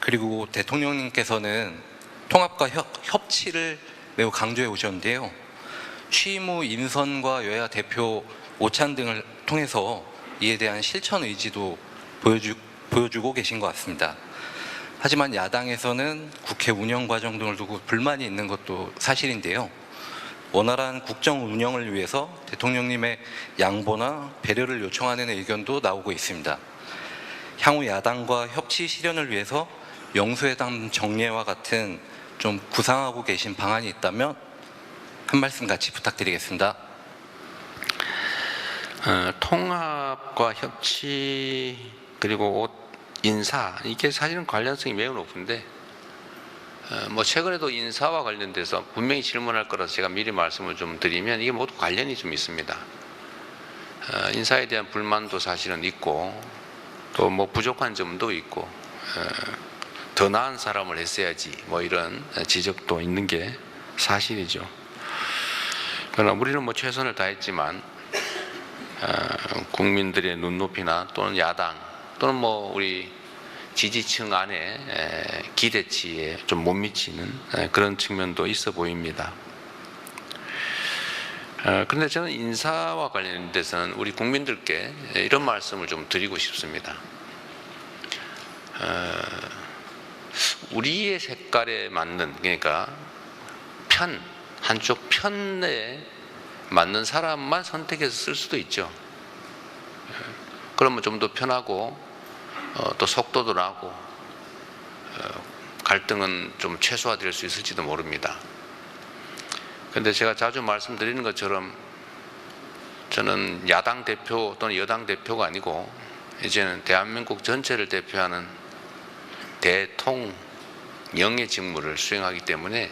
그리고 대통령님께서는 통합과 협치를 매우 강조해 오셨는데요. 취임 후 인선과 여야 대표 오찬 등을 통해서 이에 대한 실천 의지도 보여주고 계신 것 같습니다. 하지만 야당에서는 국회 운영 과정 등을 두고 불만이 있는 것도 사실인데요. 원활한 국정 운영을 위해서 대통령님의 양보나 배려를 요청하는 의견도 나오고 있습니다. 향후 야당과 협치 실현을 위해서 영수회담 정례와 같은 좀 구상하고 계신 방안이 있다면 한 말씀 같이 부탁드리겠습니다. 통합과 협치 그리고 인사, 이게 사실은 관련성이 매우 높은데 최근에도 인사와 관련돼서 분명히 질문할 거라서 제가 미리 말씀을 좀 드리면 이게 모두 관련이 좀 있습니다. 인사에 대한 불만도 사실은 있고 또 부족한 점도 있고 더 나은 사람을 했어야지 이런 지적도 있는 게 사실이죠. 그러나 우리는 최선을 다했지만 국민들의 눈높이나 또는 야당 또는 우리 지지층 안에 기대치에 좀 못 미치는 그런 측면도 있어 보입니다. 그런데 저는 인사와 관련돼서는 우리 국민들께 이런 말씀을 좀 드리고 싶습니다. 우리의 색깔에 맞는, 그러니까 한쪽 편에 맞는 사람만 선택해서 쓸 수도 있죠. 그러면 좀 더 편하고 또 속도도 나고 갈등은 좀 최소화될 수 있을지도 모릅니다. 그런데 제가 자주 말씀드리는 것처럼 저는 야당 대표 또는 여당 대표가 아니고 이제는 대한민국 전체를 대표하는 대통령의 직무를 수행하기 때문에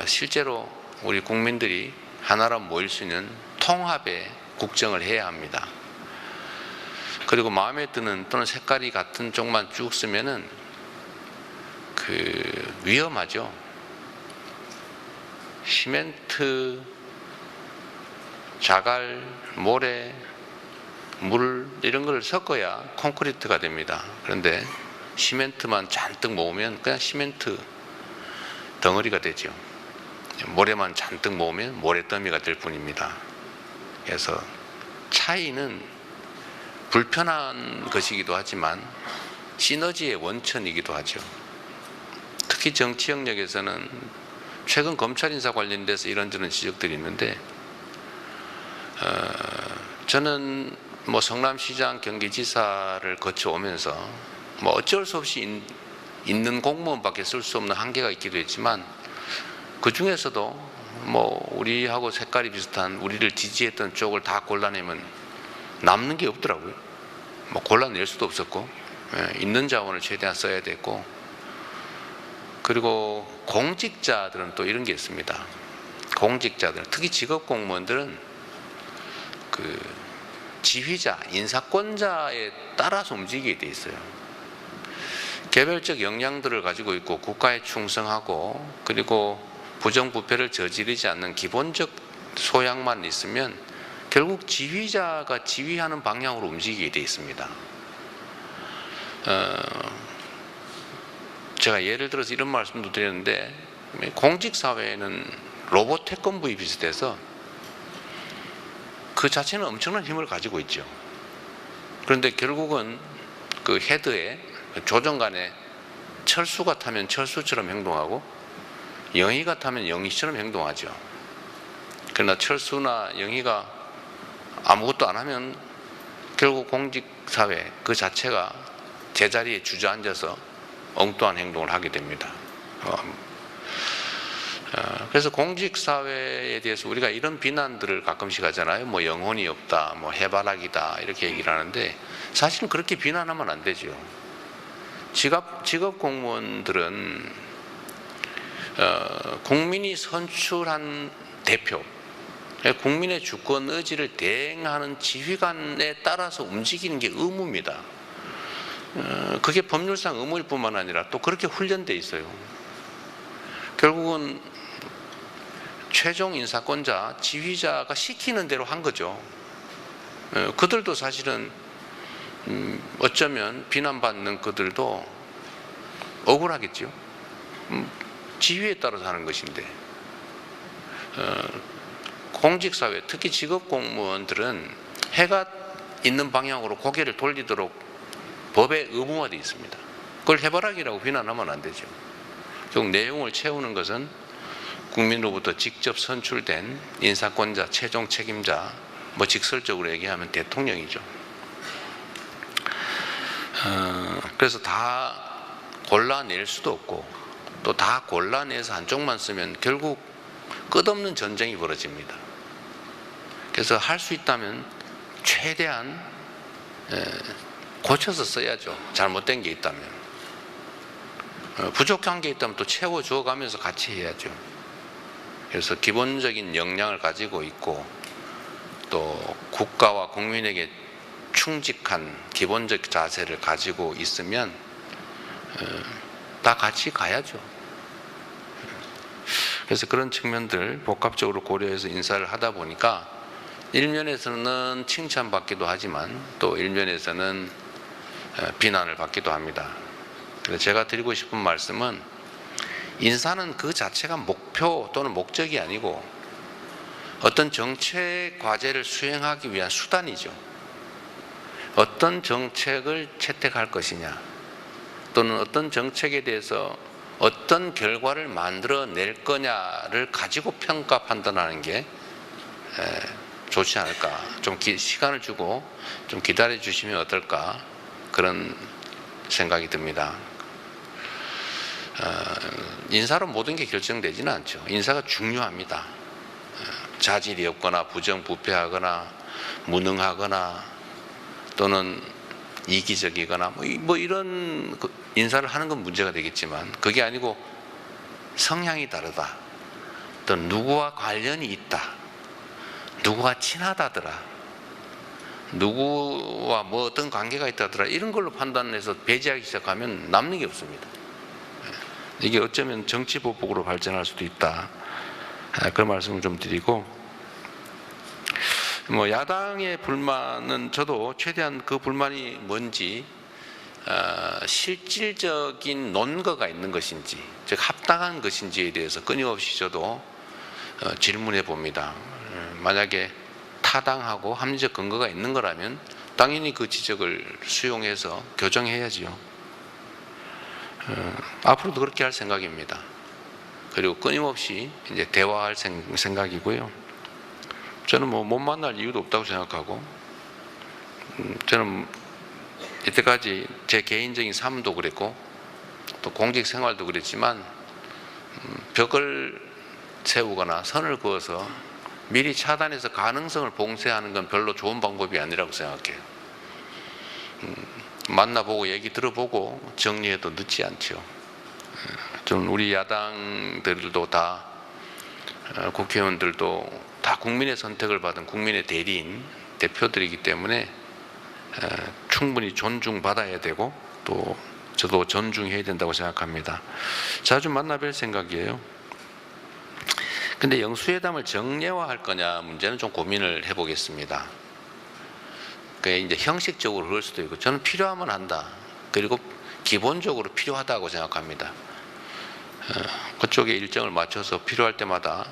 실제로 우리 국민들이 하나로 모일 수 있는 통합의 국정을 해야 합니다. 그리고 마음에 드는 또는 색깔이 같은 쪽만 쭉 쓰면은 위험하죠. 시멘트, 자갈, 모래, 물 이런 걸 섞어야 콘크리트가 됩니다. 그런데 시멘트만 잔뜩 모으면 그냥 시멘트 덩어리가 되죠. 모래만 잔뜩 모으면 모래더미가 될 뿐입니다. 그래서 차이는 불편한 것이기도 하지만 시너지의 원천이기도 하죠. 특히 정치 영역에서는 최근 검찰 인사 관련돼서 이런저런 지적들이 있는데 저는 성남시장, 경기지사를 거쳐오면서 어쩔 수 없이 있는 공무원밖에 쓸 수 없는 한계가 있기도 했지만 그 중에서도 우리하고 색깔이 비슷한 우리를 지지했던 쪽을 다 골라내면 남는 게 없더라고요. 골라낼 수도 없었고 있는 자원을 최대한 써야 됐고, 그리고 공직자들은 또 이런 게 있습니다. 공직자들, 특히 직업 공무원들은 지휘자, 인사권자에 따라서 움직이게 돼 있어요. 개별적 역량들을 가지고 있고 국가에 충성하고 그리고 부정부패를 저지르지 않는 기본적 소양만 있으면 결국 지휘자가 지휘하는 방향으로 움직이게 돼 있습니다. 제가 예를 들어서 이런 말씀도 드렸는데 공직사회는 로봇 태권부에 비슷해서 그 자체는 엄청난 힘을 가지고 있죠. 그런데 결국은 그 헤드에 조정관에 철수가 타면 철수처럼 행동하고 영희가 타면 영희처럼 행동하죠. 그러나 철수나 영희가 아무것도 안 하면 결국 공직사회 그 자체가 제자리에 주저앉아서 엉뚱한 행동을 하게 됩니다. 그래서 공직사회에 대해서 우리가 이런 비난들을 가끔씩 하잖아요. 영혼이 없다, 해바라기다 이렇게 얘기를 하는데 사실은 그렇게 비난하면 안 되죠. 직업 공무원들은 국민이 선출한 대표, 국민의 주권 의지를 대행하는 지휘관에 따라서 움직이는 게 의무입니다. 그게 법률상 의무일 뿐만 아니라 또 그렇게 훈련돼 있어요. 결국은 최종 인사권자, 지휘자가 시키는 대로 한 거죠. 그들도 사실은 어쩌면 비난받는 그들도 억울하겠죠. 지위에 따라서 하는 것인데 공직사회, 특히 직업공무원들은 해가 있는 방향으로 고개를 돌리도록 법에 의무화되어 있습니다. 그걸 해바라기라고 비난하면 안 되죠. 즉 내용을 채우는 것은 국민으로부터 직접 선출된 인사권자, 최종 책임자, 뭐 직설적으로 얘기하면 대통령이죠. 그래서 다 골라낼 수도 없고 또 다 골라내서 한쪽만 쓰면 결국 끝없는 전쟁이 벌어집니다. 그래서 할 수 있다면 최대한 고쳐서 써야죠. 잘못된 게 있다면. 부족한 게 있다면 또 채워줘 가면서 같이 해야죠. 그래서 기본적인 역량을 가지고 있고 또 국가와 국민에게 충직한 기본적 자세를 가지고 있으면 다 같이 가야죠. 그래서 그런 측면들 복합적으로 고려해서 인사를 하다 보니까 일면에서는 칭찬받기도 하지만 또 일면에서는 비난을 받기도 합니다. 그래서 제가 드리고 싶은 말씀은 인사는 그 자체가 목표 또는 목적이 아니고 어떤 정책 과제를 수행하기 위한 수단이죠. 어떤 정책을 채택할 것이냐 또는 어떤 정책에 대해서 어떤 결과를 만들어낼 거냐를 가지고 평가 판단하는 게 좋지 않을까. 좀 시간을 주고 좀 기다려 주시면 어떨까 그런 생각이 듭니다. 인사로 모든 게 결정되지는 않죠. 인사가 중요합니다. 자질이 없거나 부정부패하거나 무능하거나 또는 이기적이거나 뭐 이런 인사를 하는 건 문제가 되겠지만 그게 아니고 성향이 다르다. 또 누구와 관련이 있다. 누구와 친하다더라. 누구와 뭐 어떤 관계가 있다더라. 이런 걸로 판단해서 배제하기 시작하면 남는 게 없습니다. 이게 어쩌면 정치보복으로 발전할 수도 있다. 그런 말씀을 좀 드리고 뭐 야당의 불만은 저도 최대한 그 불만이 뭔지 실질적인 논거가 있는 것인지 즉 합당한 것인지에 대해서 끊임없이 저도 질문해 봅니다. 만약에 타당하고 합리적 근거가 있는 거라면 당연히 그 지적을 수용해서 교정해야지요. 앞으로도 그렇게 할 생각입니다. 그리고 끊임없이 이제 대화할 생각이고요. 저는 뭐 못 만날 이유도 없다고 생각하고 저는 이때까지 제 개인적인 삶도 그랬고 또 공직 생활도 그랬지만 벽을 세우거나 선을 그어서 미리 차단해서 가능성을 봉쇄하는 건 별로 좋은 방법이 아니라고 생각해요. 만나보고 얘기 들어보고 정리해도 늦지 않죠. 좀 우리 야당들도 다 국회의원들도 다 국민의 선택을 받은 국민의 대리인 대표들이기 때문에 충분히 존중받아야 되고 또 저도 존중해야 된다고 생각합니다. 자주 만나뵐 생각이에요. 근데 영수회담을 정례화할 거냐 문제는 좀 고민을 해보겠습니다. 그게 이제 형식적으로 그럴 수도 있고 저는 필요하면 한다. 그리고 기본적으로 필요하다고 생각합니다. 그쪽에 일정을 맞춰서 필요할 때마다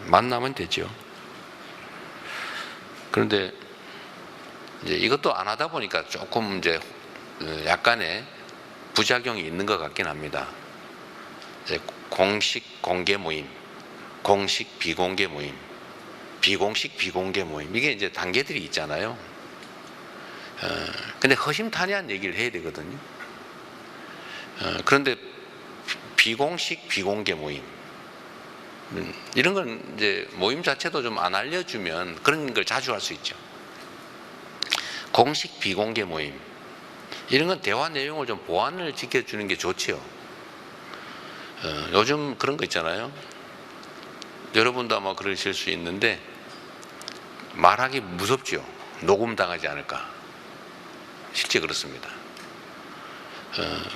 만나면 되죠. 그런데 이제 이것도 안 하다 보니까 조금 이제 약간의 부작용이 있는 것 같긴 합니다. 이제 공식 공개 모임, 공식 비공개 모임, 비공식 비공개 모임 이게 이제 단계들이 있잖아요. 근데 허심탄회한 얘기를 해야 되거든요. 그런데 비공식 비공개 모임 이런 건 이제 모임 자체도 좀 안 알려주면 그런 걸 자주 할 수 있죠. 공식 비공개 모임 이런 건 대화 내용을 좀 보완을 지켜주는 게 좋지요. 요즘 그런 거 있잖아요. 여러분도 아마 그러실 수 있는데 말하기 무섭죠. 녹음당하지 않을까. 실제 그렇습니다.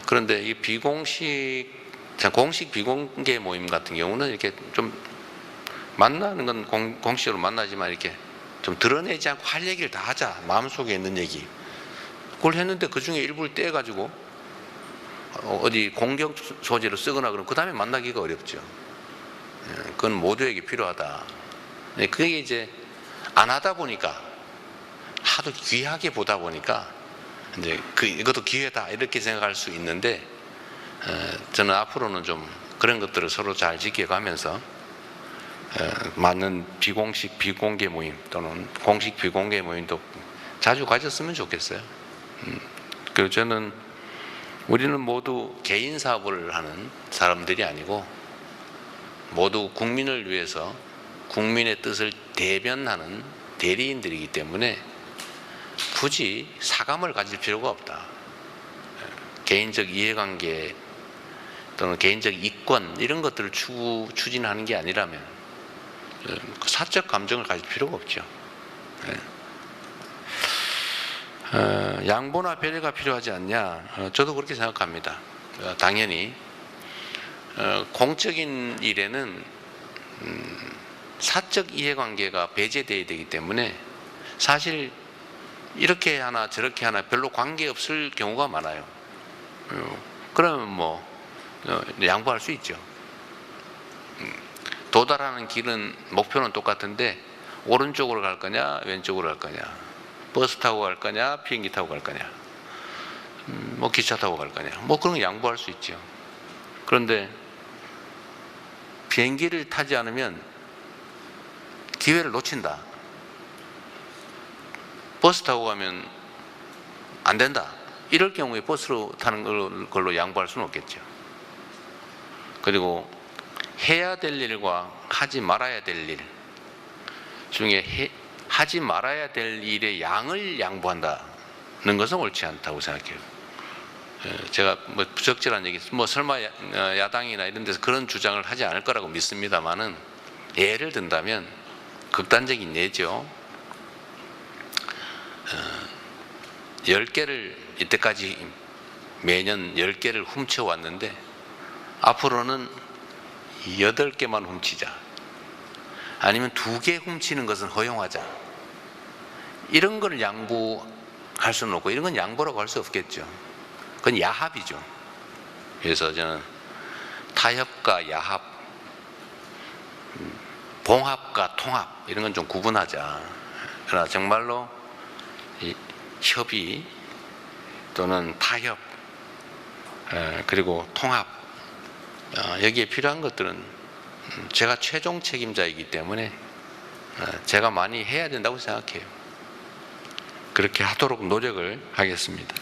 그런데 이 공식 비공개 모임 같은 경우는 이렇게 좀 만나는 건 공식으로 만나지만 이렇게 좀 드러내지 않고 할 얘기를 다 하자. 마음속에 있는 얘기. 그걸 했는데 그 중에 일부를 떼가지고 어디 공격 소재로 쓰거나 그러면 그 다음에 만나기가 어렵죠. 그건 모두에게 필요하다. 그게 이제 안 하다 보니까, 하도 귀하게 보다 보니까 이제 이것도 기회다 이렇게 생각할 수 있는데, 저는 앞으로는 좀 그런 것들을 서로 잘 지켜가면서 맞는 비공식 비공개 모임 또는 공식 비공개 모임도 자주 가졌으면 좋겠어요. 그리고 저는 우리는 모두 개인 사업을 하는 사람들이 아니고 모두 국민을 위해서 국민의 뜻을 대변하는 대리인들이기 때문에 굳이 사감을 가질 필요가 없다. 개인적 이해관계 또는 개인적 이권 이런 것들을 추진하는 게 아니라면 사적 감정을 가질 필요가 없죠. 양보나 배려가 필요하지 않냐? 저도 그렇게 생각합니다. 당연히 공적인 일에는 사적 이해관계가 배제되어야 되기 때문에 사실 이렇게 하나 저렇게 하나 별로 관계없을 경우가 많아요. 그러면 뭐 양보할 수 있죠. 도달하는 길은 목표는 똑같은데 오른쪽으로 갈 거냐 왼쪽으로 갈 거냐, 버스 타고 갈 거냐 비행기 타고 갈 거냐, 뭐 기차 타고 갈 거냐, 뭐 그런 거 양보할 수 있죠. 그런데 비행기를 타지 않으면 기회를 놓친다. 버스 타고 가면 안 된다. 이럴 경우에 버스로 타는 걸로 양보할 수는 없겠죠. 그리고 해야 될 일과 하지 말아야 될 일 중에 하지 말아야 될 일의 양을 양보한다는 것은 옳지 않다고 생각해요. 제가 뭐 부적절한 얘기, 뭐 설마 야당이나 이런 데서 그런 주장을 하지 않을 거라고 믿습니다만은, 예를 든다면 극단적인 예죠. 10개를 이때까지 매년 10개를 훔쳐왔는데 앞으로는 8개만 훔치자, 아니면 2개 훔치는 것은 허용하자, 이런 걸 양보할 수는 없고, 이런 건 양보라고 할 수 없겠죠. 그건 야합이죠. 그래서 저는 타협과 야합, 봉합과 통합 이런 건 좀 구분하자. 그러나 정말로 이 협의 또는 타협 그리고 통합, 여기에 필요한 것들은 제가 최종 책임자이기 때문에 제가 많이 해야 된다고 생각해요. 그렇게 하도록 노력을 하겠습니다.